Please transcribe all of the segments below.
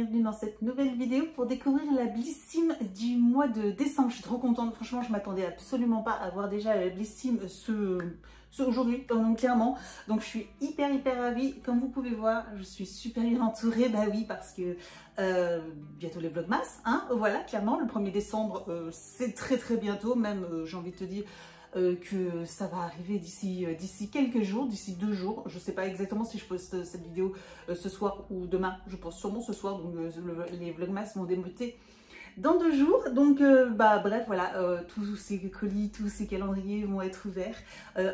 bienvenue dans cette nouvelle vidéo pour découvrir la Blissim du mois de décembre. Je suis trop contente, franchement je m'attendais absolument pas à voir déjà la Blissim aujourd'hui, donc clairement. Donc je suis hyper ravie, comme vous pouvez voir, je suis super bien entourée, bah oui parce que bientôt les vlogmas, hein, voilà, clairement le 1er décembre c'est très bientôt, même j'ai envie de te dire que ça va arriver d'ici quelques jours, d'ici 2 jours. Je sais pas exactement si je poste cette vidéo ce soir ou demain, je pense sûrement ce soir, donc les vlogmas vont débuter dans 2 jours. Donc bah bref voilà, tous ces colis, tous ces calendriers vont être ouverts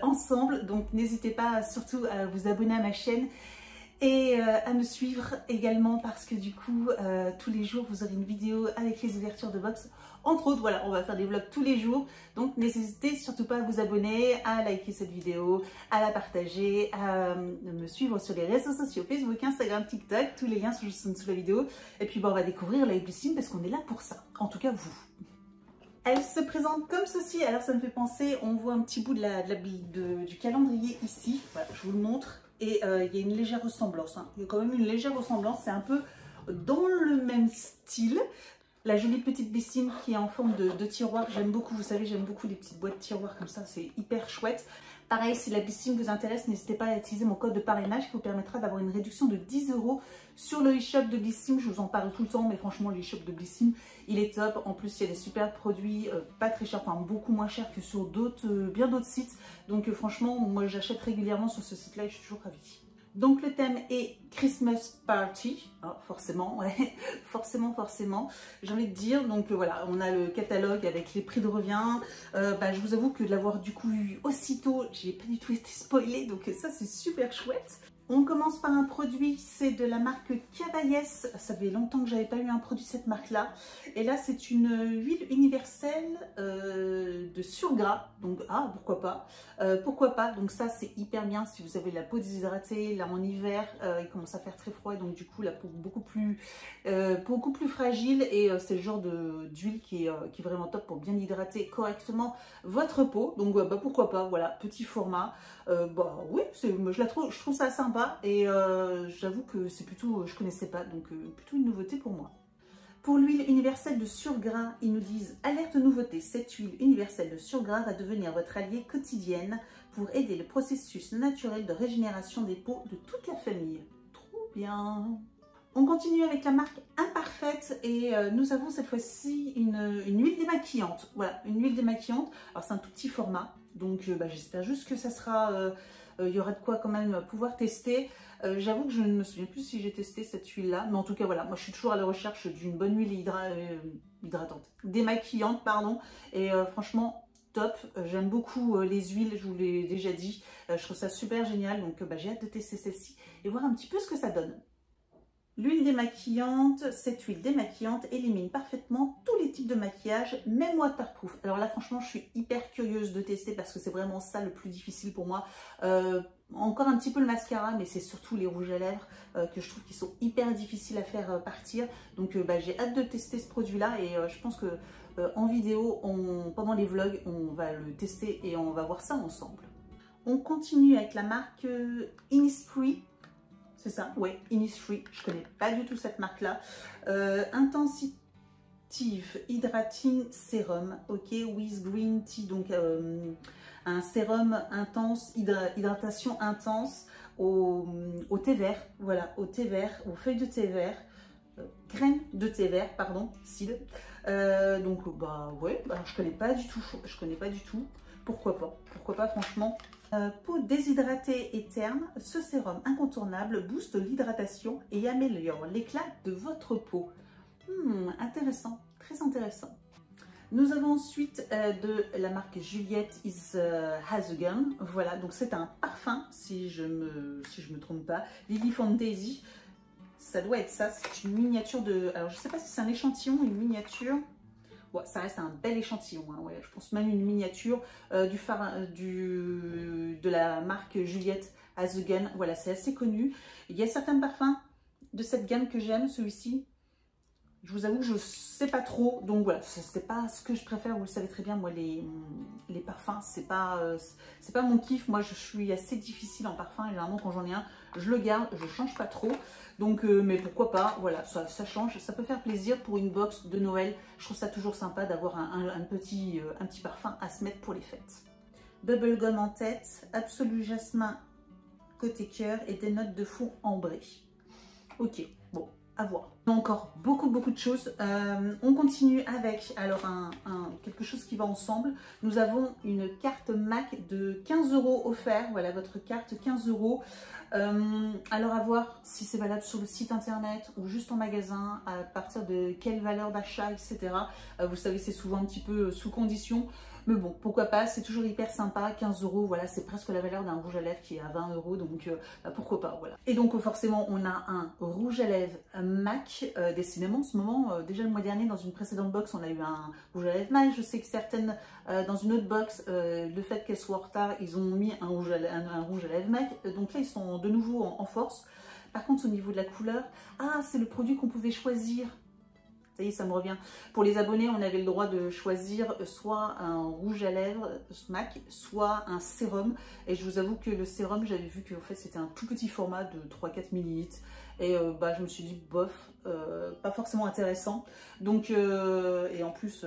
ensemble, donc n'hésitez pas surtout à vous abonner à ma chaîne et à me suivre également parce que du coup tous les jours vous aurez une vidéo avec les ouvertures de box. Entre autres, voilà, on va faire des vlogs tous les jours, donc n'hésitez surtout pas à vous abonner, à liker cette vidéo, à la partager, à me suivre sur les réseaux sociaux, Facebook, Instagram, TikTok, tous les liens sont juste en dessous de la vidéo. Et puis bon, on va découvrir la Blissim parce qu'on est là pour ça, en tout cas vous. Elle se présente comme ceci, alors ça me fait penser, on voit un petit bout du calendrier ici, voilà, je vous le montre, et il y a une légère ressemblance, hein. Il y a quand même une légère ressemblance, c'est un peu dans le même style. La jolie petite Blissim qui est en forme de tiroir, j'aime beaucoup, vous savez, j'aime beaucoup les petites boîtes tiroirs comme ça, c'est hyper chouette. Pareil, si la Blissim vous intéresse, n'hésitez pas à utiliser mon code de parrainage qui vous permettra d'avoir une réduction de 10 € sur le e-shop de Blissim. Je vous en parle tout le temps, mais franchement, le e-shop de Blissim, il est top. En plus, il y a des super produits, pas très chers, enfin beaucoup moins chers que sur bien d'autres sites. Donc franchement, moi j'achète régulièrement sur ce site-là et je suis toujours ravie. Donc le thème est Christmas Party, oh, forcément, ouais, forcément, j'ai envie de dire. Donc voilà, on a le catalogue avec les prix de revient. Bah, je vous avoue que de l'avoir du coup eu aussitôt, j'ai pas du tout été spoilée, donc ça c'est super chouette. On commence par un produit, c'est de la marque Cabayès. Ça fait longtemps que j'avais pas eu un produit de cette marque-là. Et là, c'est une huile universelle de surgras. Donc, ah, pourquoi pas. Pourquoi pas. Donc ça, c'est hyper bien si vous avez la peau déshydratée. Là, en hiver, il commence à faire très froid. Et donc, du coup, la peau beaucoup plus fragile. Et c'est le genre d'huile qui est vraiment top pour bien hydrater correctement votre peau. Donc, bah, pourquoi pas. Voilà, petit format. Bah oui, je trouve ça sympa. Et j'avoue que c'est plutôt, je connaissais pas, donc plutôt une nouveauté pour moi. Pour l'huile universelle de surgras, ils nous disent « Alerte nouveauté, cette huile universelle de surgras va devenir votre allié quotidienne pour aider le processus naturel de régénération des peaux de toute la famille. » Trop bien. On continue avec la marque Imparfaite et nous avons cette fois-ci une huile démaquillante. Voilà, une huile démaquillante. Alors c'est un tout petit format, donc bah, j'espère juste que ça sera... il y aura de quoi quand même pouvoir tester. J'avoue que je ne me souviens plus si j'ai testé cette huile-là. Mais en tout cas, voilà, moi je suis toujours à la recherche d'une bonne huile hydratante. Démaquillante, pardon. Et franchement, top. J'aime beaucoup les huiles, je vous l'ai déjà dit. Je trouve ça super génial. Donc bah, j'ai hâte de tester celle-ci et voir un petit peu ce que ça donne. L'huile démaquillante, cette huile démaquillante élimine parfaitement tous les types de maquillage, même waterproof. Alors là, franchement, je suis hyper curieuse de tester parce que c'est vraiment ça le plus difficile pour moi. Encore un petit peu le mascara, mais c'est surtout les rouges à lèvres que je trouve qu'ils sont hyper difficiles à faire partir. Donc bah, j'ai hâte de tester ce produit-là et je pense que en vidéo, pendant les vlogs, on va le tester et on va voir ça ensemble. On continue avec la marque Innisfree. C'est ça, ouais, Innisfree. Je connais pas du tout cette marque-là. Intensive Hydrating Serum, ok, with green tea, donc un sérum intense, hydratation intense au thé vert, voilà, au thé vert, aux feuilles de thé vert, graines de thé vert, pardon, cidre. Donc bah ouais, bah, je connais pas du tout, pourquoi pas franchement. Peau déshydratée et terne, ce sérum incontournable booste l'hydratation et améliore l'éclat de votre peau. Intéressant, très intéressant. Nous avons ensuite de la marque Juliette Has a Gun. Voilà, donc c'est un parfum, si je me trompe pas. Lily Fantasy, ça doit être ça, c'est une miniature de... Alors je sais pas si c'est un échantillon, une miniature... Bon, ça reste un bel échantillon, hein, ouais, je pense même une miniature de la marque Juliette Has a Gun. Voilà, c'est assez connu. Il y a certains parfums de cette gamme que j'aime, celui-ci. Je vous avoue que je sais pas trop, donc voilà, c'est pas ce que je préfère, vous le savez très bien, moi les parfums, c'est pas mon kiff. Moi je suis assez difficile en parfum, et généralement quand j'en ai un, je le garde, je change pas trop, donc mais pourquoi pas, voilà, ça change, ça peut faire plaisir pour une box de Noël. Je trouve ça toujours sympa d'avoir un petit parfum à se mettre pour les fêtes. Bubblegum en tête, Absolu Jasmin côté cœur et des notes de fond ambrées. Ok, bon, à voir. On a encore beaucoup de choses. On continue avec alors quelque chose qui va ensemble. Nous avons une carte MAC de 15 € offert. Voilà votre carte 15 €. Alors à voir si c'est valable sur le site internet ou juste en magasin, à partir de quelle valeur d'achat, etc. Vous savez, c'est souvent un petit peu sous condition. Mais bon, pourquoi pas, c'est toujours hyper sympa, 15 €, voilà, c'est presque la valeur d'un rouge à lèvres qui est à 20 €, donc pourquoi pas, voilà. Et donc forcément, on a un rouge à lèvres MAC, décidément en ce moment, déjà le mois dernier, dans une précédente box, on a eu un rouge à lèvres MAC, je sais que certaines, dans une autre box, le fait qu'elles soient en retard, ils ont mis un rouge à lèvres MAC, donc là, ils sont de nouveau en force. Par contre, au niveau de la couleur, c'est le produit qu'on pouvait choisir. Ça y est, ça me revient. Pour les abonnés, on avait le droit de choisir soit un rouge à lèvres MAC, soit un sérum. Et je vous avoue que le sérum, j'avais vu que en fait, c'était un tout petit format de 3-4 ml. Et je me suis dit, bof, pas forcément intéressant. Donc, et en plus,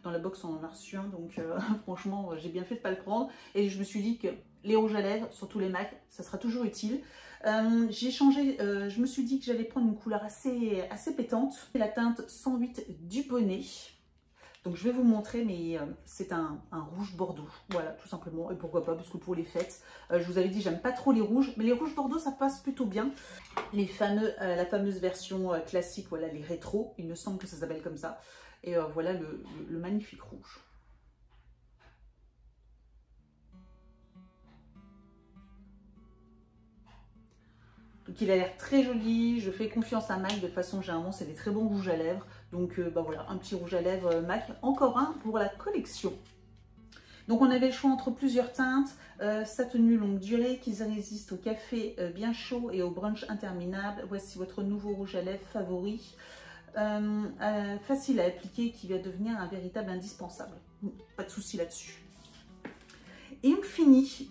dans la box, on en a reçu un. Donc, franchement, j'ai bien fait de ne pas le prendre. Et je me suis dit que les rouges à lèvres, surtout les MAC, ça sera toujours utile. J'ai changé, je me suis dit que j'allais prendre une couleur assez pétante. La teinte 108 du bonnet. Donc je vais vous montrer, mais c'est un rouge bordeaux. Voilà, tout simplement. Et pourquoi pas, parce que pour les fêtes, je vous avais dit, j'aime pas trop les rouges. Mais les rouges bordeaux, ça passe plutôt bien. La fameuse version classique, voilà, les rétros. Il me semble que ça s'appelle comme ça. Et voilà le magnifique rouge. Donc il a l'air très joli, je fais confiance à MAC, de toute façon généralement c'est des très bons rouges à lèvres. Donc voilà, un petit rouge à lèvres MAC, encore un pour la collection. Donc on avait le choix entre plusieurs teintes, sa tenue longue durée qui résiste au café bien chaud et au brunch interminable. Voici votre nouveau rouge à lèvres favori, facile à appliquer qui va devenir un véritable indispensable. Pas de souci là-dessus. Et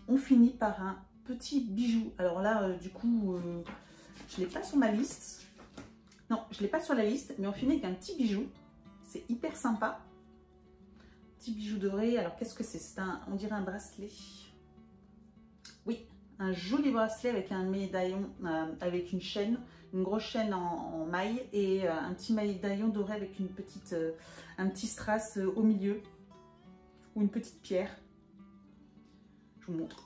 on finit par un petit bijou. Alors là, du coup, je ne l'ai pas sur ma liste. Non, je ne l'ai pas sur la liste, mais on finit avec un petit bijou. C'est hyper sympa. Petit bijou doré. Alors, qu'est-ce que c'est? On dirait un bracelet. Oui, un joli bracelet avec un médaillon, avec une chaîne, une grosse chaîne en maille et un petit médaillon doré avec un petit strass au milieu ou une petite pierre. Je vous montre.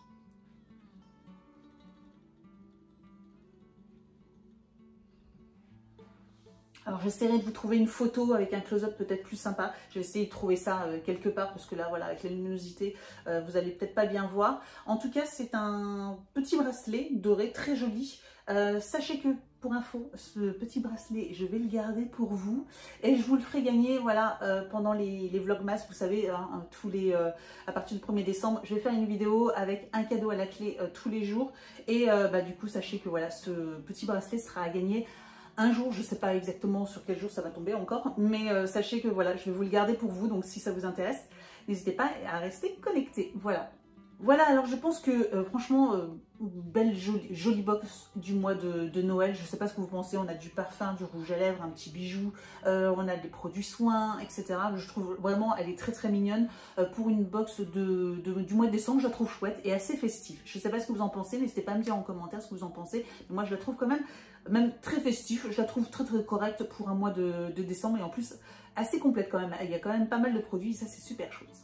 Alors j'essaierai de vous trouver une photo avec un close-up peut-être plus sympa. Je vais essayer de trouver ça quelque part parce que là voilà, avec la luminosité vous allez peut-être pas bien voir. En tout cas c'est un petit bracelet doré très joli. Sachez que pour info, ce petit bracelet je vais le garder pour vous et je vous le ferai gagner voilà pendant les vlogmas. Vous savez hein, à partir du 1er décembre je vais faire une vidéo avec un cadeau à la clé tous les jours et du coup sachez que voilà ce petit bracelet sera à gagner un jour. Je ne sais pas exactement sur quel jour ça va tomber encore, mais sachez que voilà, je vais vous le garder pour vous, donc si ça vous intéresse, n'hésitez pas à rester connecté. Voilà, alors je pense que franchement, belle jolie box du mois de Noël. Je ne sais pas ce que vous pensez, on a du parfum, du rouge à lèvres, un petit bijou, on a des produits soins, etc. Je trouve vraiment, elle est très mignonne. Pour une box du mois de décembre, je la trouve chouette et assez festive. Je ne sais pas ce que vous en pensez, n'hésitez pas à me dire en commentaire ce que vous en pensez. Moi, je la trouve quand même très festif. Je la trouve très correcte pour un mois de décembre et en plus assez complète quand même. Il y a quand même pas mal de produits et ça, c'est super chouette.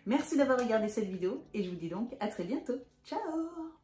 Merci d'avoir regardé cette vidéo et je vous dis donc à très bientôt. Ciao!